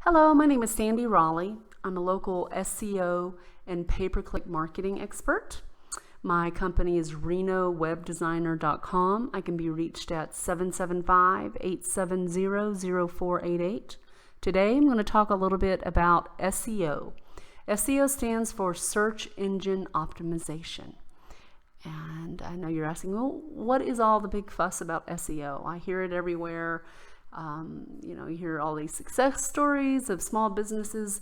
Hello, my name is Sandy Rowley. I'm a local SEO and pay-per-click marketing expert. My company is renowebdesigner.com. I can be reached at 775-870-0488. Today I'm going to talk a little bit about SEO. SEO stands for Search Engine Optimization. And I know you're asking, well, what is all the big fuss about SEO? I hear it everywhere. You hear all these success stories of small businesses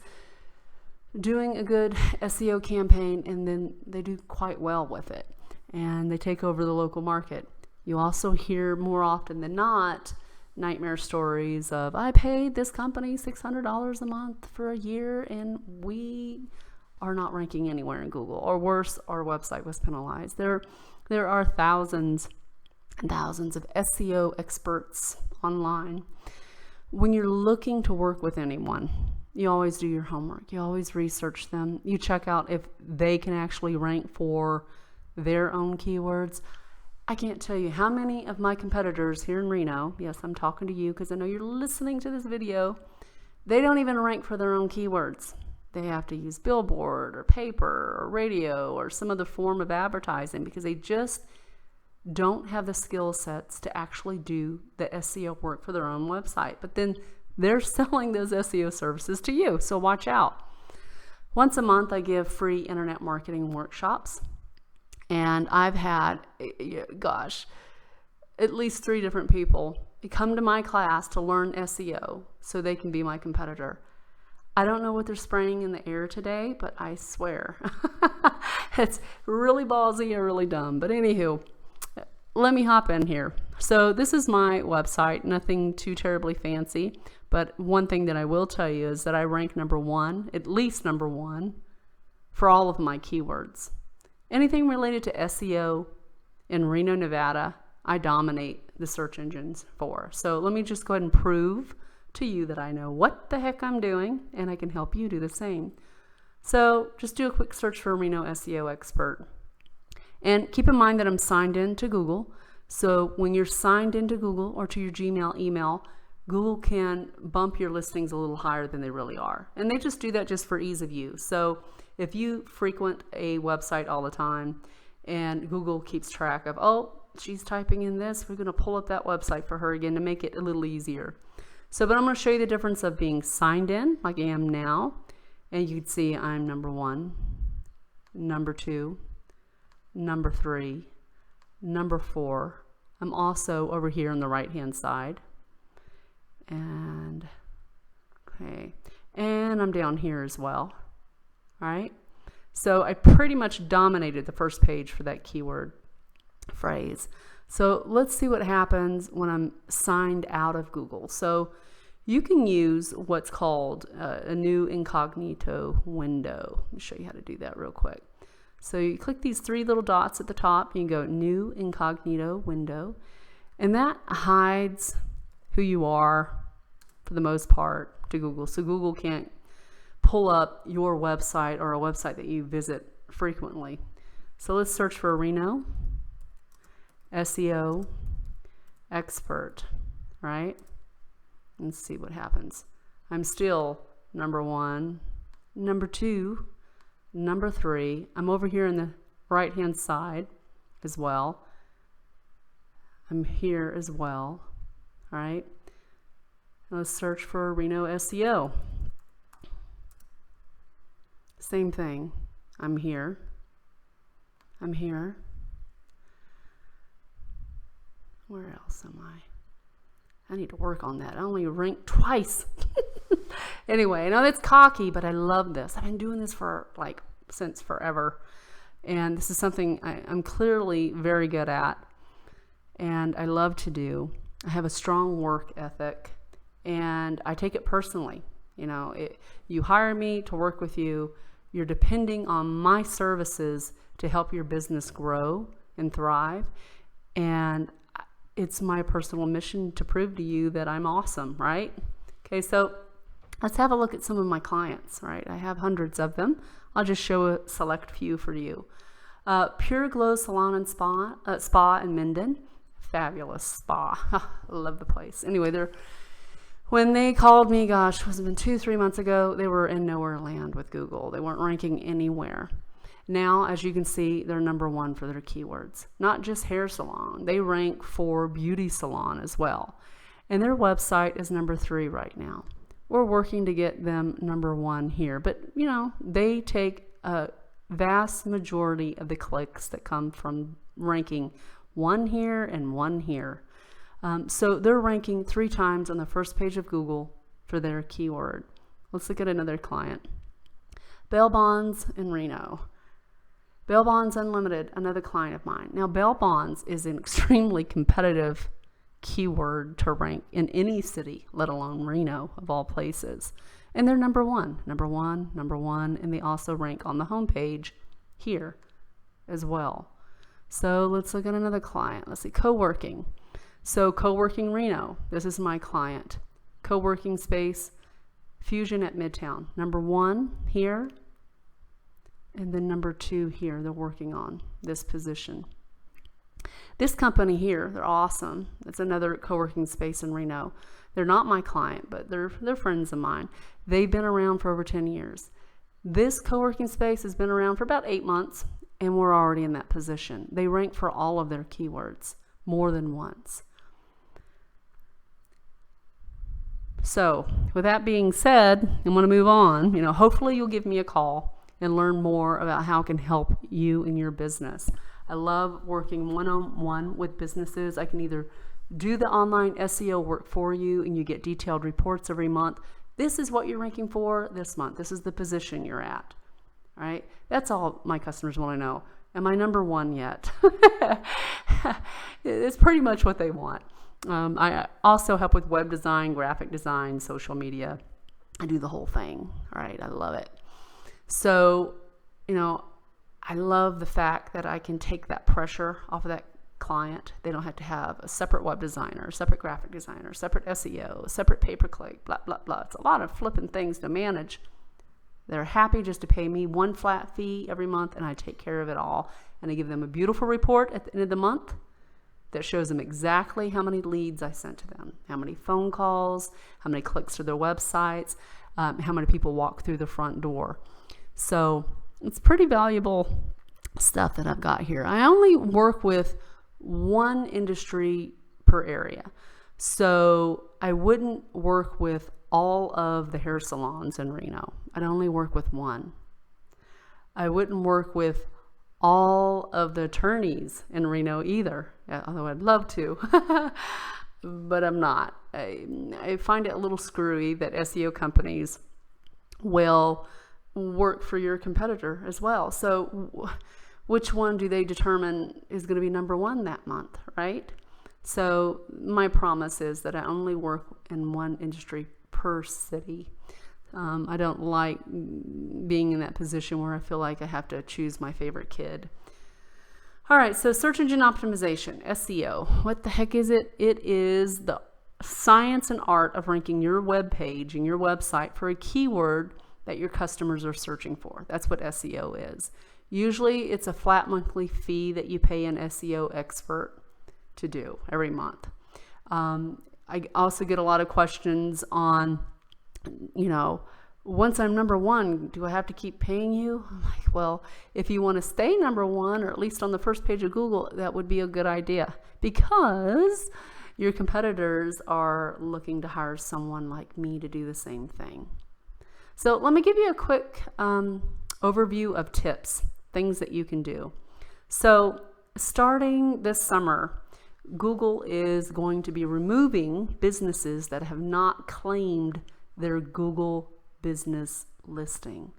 doing a good SEO campaign, and then they do quite well with it and they take over the local market. You also hear more often than not nightmare stories of, I paid this company $600 a month for a year and we are not ranking anywhere in Google, or worse, our website was penalized. There are thousands and thousands of SEO experts online. When you're looking to work with anyone, you always do your homework. You always research them. You check out if they can actually rank for their own keywords. I can't tell you how many of my competitors here in Reno, yes, I'm talking to you because I know you're listening to this video, they don't even rank for their own keywords. They have to use billboard or paper or radio or some other form of advertising because they just don't have the skill sets to actually do the SEO work for their own website. But then they're selling those SEO services to you, so watch out. Once a month, I give free internet marketing workshops, and I've had, at least 3 different people come to my class to learn SEO so they can be my competitor. I don't know what they're spraying in the air today, but I swear it's really ballsy or really dumb. But anywho, let me hop in here. So this is my website, nothing too terribly fancy, but one thing that I will tell you is that I rank number 1, at least number 1, for all of my keywords. Anything related to SEO in Reno, Nevada, I dominate the search engines for. So let me just go ahead and prove to you that I know what the heck I'm doing, and I can help you do the same. So just do a quick search for Reno SEO Expert. And keep in mind that I'm signed in to Google. So when you're signed into Google or to your Gmail email, Google can bump your listings a little higher than they really are. And they just do that just for ease of use. So if you frequent a website all the time and Google keeps track of, oh, she's typing in this, we're going to pull up that website for her again to make it a little easier. So, but I'm going to show you the difference of being signed in like I am now. And you can see I'm number 1, number 2, number 3, number 4. I'm also over here on the right hand side. And okay, and I'm down here as well. All right, so I pretty much dominated the first page for that keyword phrase. So let's see what happens when I'm signed out of Google. So you can use what's called a new incognito window. Let me show you how to do that real quick. So you click these 3 little dots at the top, you can go new incognito window, and that hides who you are for the most part to Google. So Google can't pull up your website or a website that you visit frequently. So let's search for Reno SEO Expert, right? And see what happens. I'm still number 1, number 2, number 3. I'm over here on the right hand side as well. I'm here as well. All right. Let's search for Reno SEO. Same thing. I'm here. I'm here. Where else am I? I need to work on that. I only ranked twice. Anyway, I know that's cocky, but I love this. I've been doing this for since forever. And this is something I'm clearly very good at and I love to do. I have a strong work ethic and I take it personally. You hire me to work with you. You're depending on my services to help your business grow and thrive. And it's my personal mission to prove to you that I'm awesome, right? Okay, so let's have a look at some of my clients, right? I have hundreds of them. I'll just show a select few for you. Pure Glow Salon and Spa in Minden. Fabulous spa. I love the place. Anyway, they're When they called me, gosh, it was been 2-3 months ago, they were in nowhere land with Google. They weren't ranking anywhere. Now, as you can see, they're number 1 for their keywords. Not just hair salon. They rank for beauty salon as well. And their website is number 3 right now. We're working to get them number 1 here. But, they take a vast majority of the clicks that come from ranking 1 here and 1 here. So they're ranking 3 times on the first page of Google for their keyword. Let's look at another client. Bail Bonds in Reno. Bail Bonds Unlimited, another client of mine. Now, bail bonds is an extremely competitive keyword to rank in any city, let alone Reno, of all places. And they're number 1, and they also rank on the homepage here as well. So let's look at another client. Let's see, co-working. So co-working Reno, this is my client. Co-working space, Fusion at MidTown. Number 1 here, and then number 2 here. They're working on this position. This company here, they're awesome. It's another co-working space in Reno. They're not my client, but they're friends of mine. They've been around for over 10 years. This co-working space has been around for about 8 months, and we're already in that position. They rank for all of their keywords more than once. So with that being said, I'm going to move on. Hopefully you'll give me a call and learn more about how I can help you in your business. I love working one-on-one with businesses. I can either do the online SEO work for you and you get detailed reports every month. This is what you're ranking for this month. This is the position you're at. All right? That's all my customers want to know. Am I number 1 yet? It's pretty much what they want. I also help with web design, graphic design, social media. I do the whole thing. All right? I love it. So, I love the fact that I can take that pressure off of that client. They don't have to have a separate web designer, a separate graphic designer, separate SEO, a separate pay-per-click, blah, blah, blah. It's a lot of flipping things to manage. They're happy just to pay me 1 flat fee every month, and I take care of it all. And I give them a beautiful report at the end of the month that shows them exactly how many leads I sent to them, how many phone calls, how many clicks to their websites, how many people walk through the front door. So it's pretty valuable stuff that I've got here. I only work with 1 industry per area. So I wouldn't work with all of the hair salons in Reno. I'd only work with 1. I wouldn't work with all of the attorneys in Reno either, although I'd love to, but I'm not. I find it a little screwy that SEO companies will work for your competitor as well. So which one do they determine is going to be number 1 that month, right? So my promise is that I only work in 1 industry per city. I don't like being in that position where I feel like I have to choose my favorite kid. All right, so search engine optimization, SEO. What the heck is it? It is the science and art of ranking your web page and your website for a keyword that your customers are searching for. That's what SEO is. Usually it's a flat monthly fee that you pay an SEO expert to do every month. I also get a lot of questions on, once I'm number 1, do I have to keep paying you? I'm like, well, if you want to stay number 1, or at least on the first page of Google, that would be a good idea, because your competitors are looking to hire someone like me to do the same thing. So let me give you a quick overview of tips, things that you can do. So starting this summer, Google is going to be removing businesses that have not claimed their Google business listing.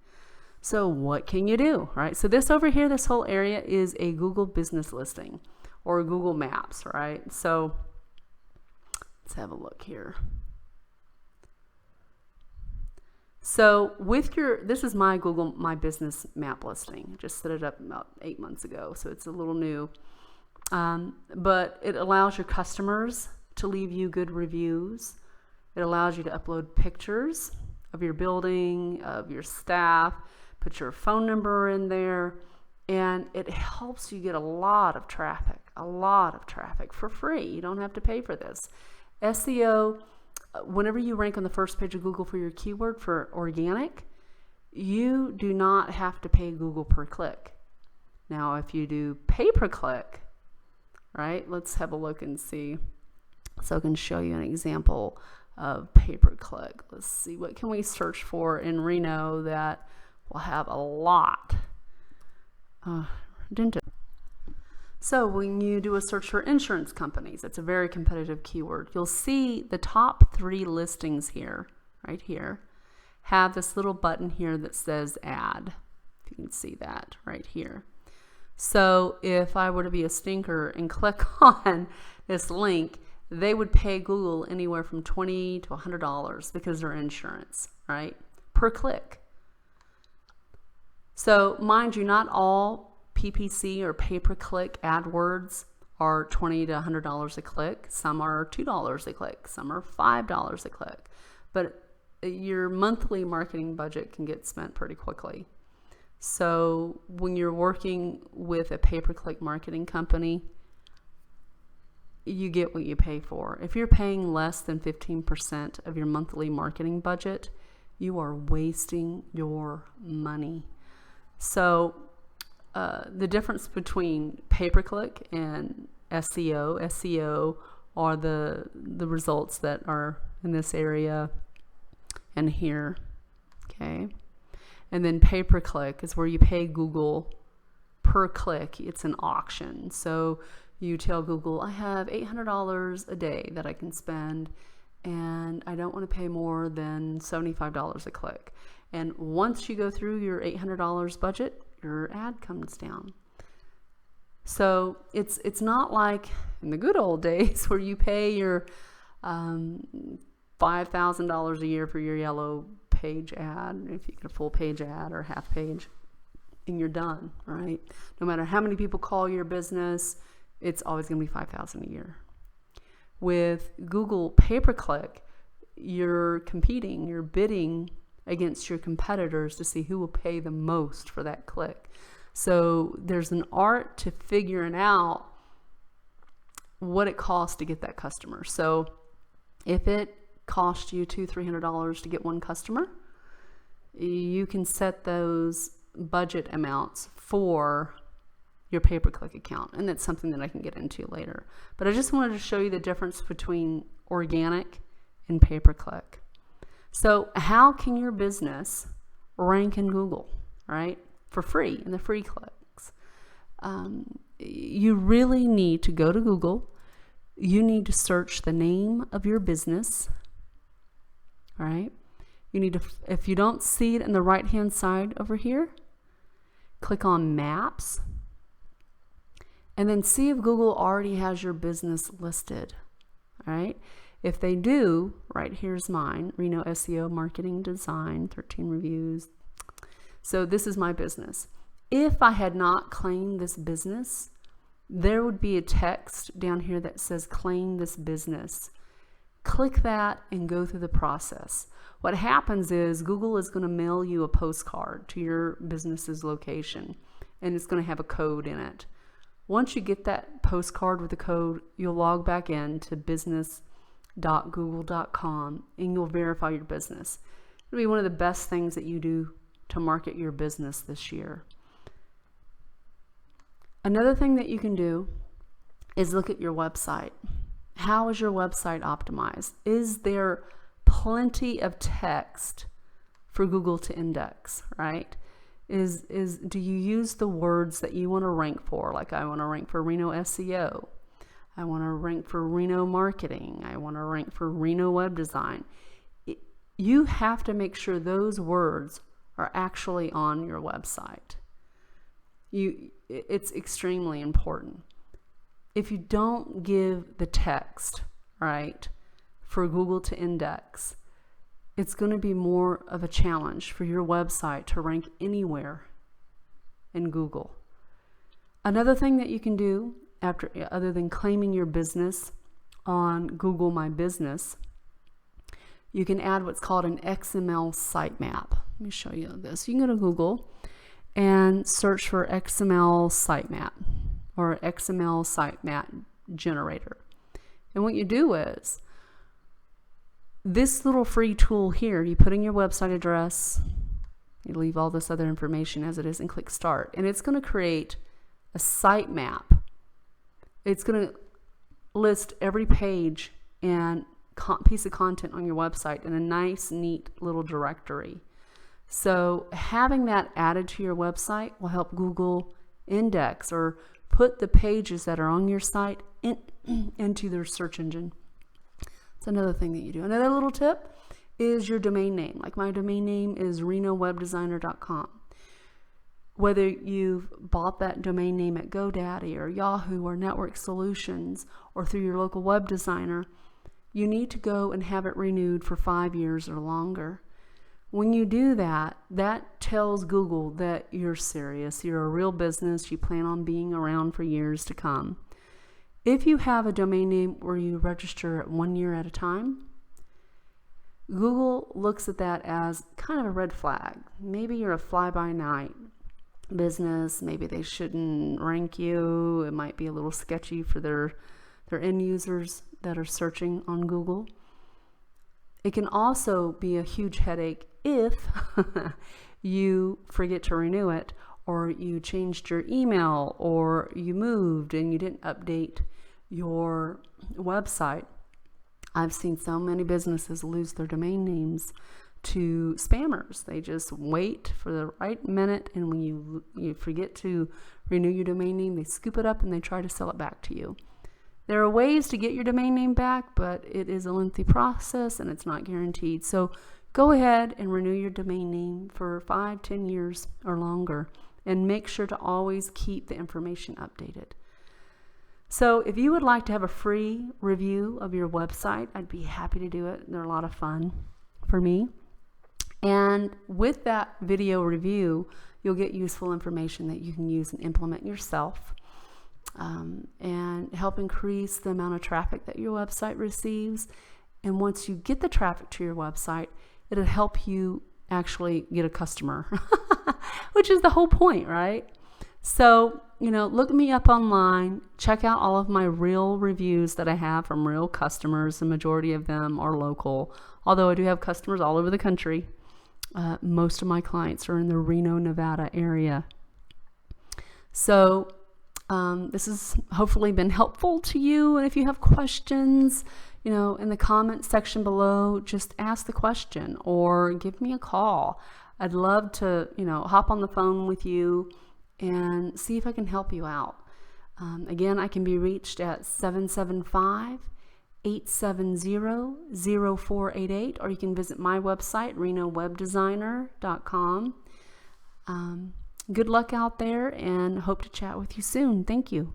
So what can you do, right? So this over here, this whole area is a Google business listing or Google Maps, right? So let's have a look here. So with this is my Google My Business map listing. Just set it up about 8 months ago, so it's a little new. But it allows your customers to leave you good reviews. It allows you to upload pictures of your building, of your staff, put your phone number in there, and it helps you get a lot of traffic for free. You don't have to pay for this. SEO whenever you rank on the first page of Google for your keyword for organic, you do not have to pay Google per click. Now, if you do pay per click, right, let's have a look and see. So I can show you an example of pay per click. Let's see, what can we search for in Reno that will have a lot? So when you do a search for insurance companies, it's a very competitive keyword. You'll see the top 3 listings here, right here, have this little button here that says add. If you can see that right here. So if I were to be a stinker and click on this link, they would pay Google anywhere from $20 to $100 because they're insurance, right? Per click. So mind you, not all PPC or pay-per-click AdWords are $20 to $100 a click. Some are $2 a click. Some are $5 a click. But your monthly marketing budget can get spent pretty quickly. So when you're working with a pay-per-click marketing company, you get what you pay for. If you're paying less than 15% of your monthly marketing budget, you are wasting your money. So the difference between pay-per-click and SEO are the results that are in this area and here, okay? And then pay-per-click is where you pay Google per click. It's an auction. So you tell Google, I have $800 a day that I can spend, and I don't want to pay more than $75 a click. And once you go through your $800 budget, your ad comes down. So it's not like in the good old days where you pay your $5,000 a year for your yellow page ad, if you get a full page ad or half page, and you're done, right? No matter how many people call your business, it's always going to be $5,000 a year. With Google pay-per-click, you're competing, you're bidding against your competitors to see who will pay the most for that click. So there's an art to figuring out what it costs to get that customer. So if it costs you $200-300 to get one customer, you can set those budget amounts for your pay-per-click account, and that's something that I can get into later. But I just wanted to show you the difference between organic and pay-per-click. So how can your business rank in Google, right, for free, in the free clicks? You really need to go to Google. You need to search the name of your business, all right? You need to, if you don't see it in the right-hand side over here, click on Maps, and then see if Google already has your business listed, all right? If they do, right here's mine, Reno SEO Marketing Design, 13 reviews. So this is my business. If I had not claimed this business, there would be a text down here that says claim this business. Click that and go through the process. What happens is Google is going to mail you a postcard to your business's location, and it's going to have a code in it. Once you get that postcard with the code, you'll log back in to business.google.com and you'll verify your business. It'll be one of the best things that you do to market your business this year. Another thing that you can do is look at your website. How is your website optimized? Is there plenty of text for Google to index, right? Do you use the words that you want to rank for? Like I want to rank for Reno SEO. I want to rank for Reno marketing. I want to rank for Reno web design. You have to make sure those words are actually on your website. It's extremely important. If you don't give the text, right, for Google to index, it's going to be more of a challenge for your website to rank anywhere in Google. Another thing that you can do other than claiming your business on Google My Business, you can add what's called an XML sitemap. Let me show you this. You can go to Google and search for XML sitemap or XML sitemap generator. And what you do is this little free tool here, you put in your website address, you leave all this other information as it is and click start, and it's going to create a sitemap. It's going to list every page and piece of content on your website in a nice, neat little directory. So having that added to your website will help Google index or put the pages that are on your site into their search engine. It's another thing that you do. Another little tip is your domain name. Like my domain name is renowebdesigner.com. Whether you've bought that domain name at GoDaddy or Yahoo or Network Solutions or through your local web designer, you need to go and have it renewed for 5 years or longer. When you do that, that tells Google that you're serious, you're a real business, you plan on being around for years to come. If you have a domain name where you register 1 year at a time, Google looks at that as kind of a red flag. Maybe you're a fly-by-night business, maybe they shouldn't rank you, it might be a little sketchy for their end users that are searching on Google. It can also be a huge headache if you forget to renew it, or you changed your email, or you moved and you didn't update your website. I've seen so many businesses lose their domain names to spammers. They just wait for the right minute, and when you forget to renew your domain name, they scoop it up and they try to sell it back to you. There are ways to get your domain name back, but it is a lengthy process and it's not guaranteed. So go ahead and renew your domain name for 5, 10 years or longer, and make sure to always keep the information updated. So if you would like to have a free review of your website, I'd be happy to do it. They're a lot of fun for me. And with that video review, you'll get useful information that you can use and implement yourself, and help increase the amount of traffic that your website receives. And once you get the traffic to your website, it'll help you actually get a customer, which is the whole point, right? So, look me up online, check out all of my real reviews that I have from real customers. The majority of them are local, although I do have customers all over the country. Most of my clients are in the Reno, Nevada area. So this has hopefully been helpful to you. And if you have questions, in the comment section below, just ask the question or give me a call. I'd love to, hop on the phone with you and see if I can help you out. Again, I can be reached at 775-870-0488, or you can visit my website, renowebdesigner.com. Good luck out there, and hope to chat with you soon. Thank you.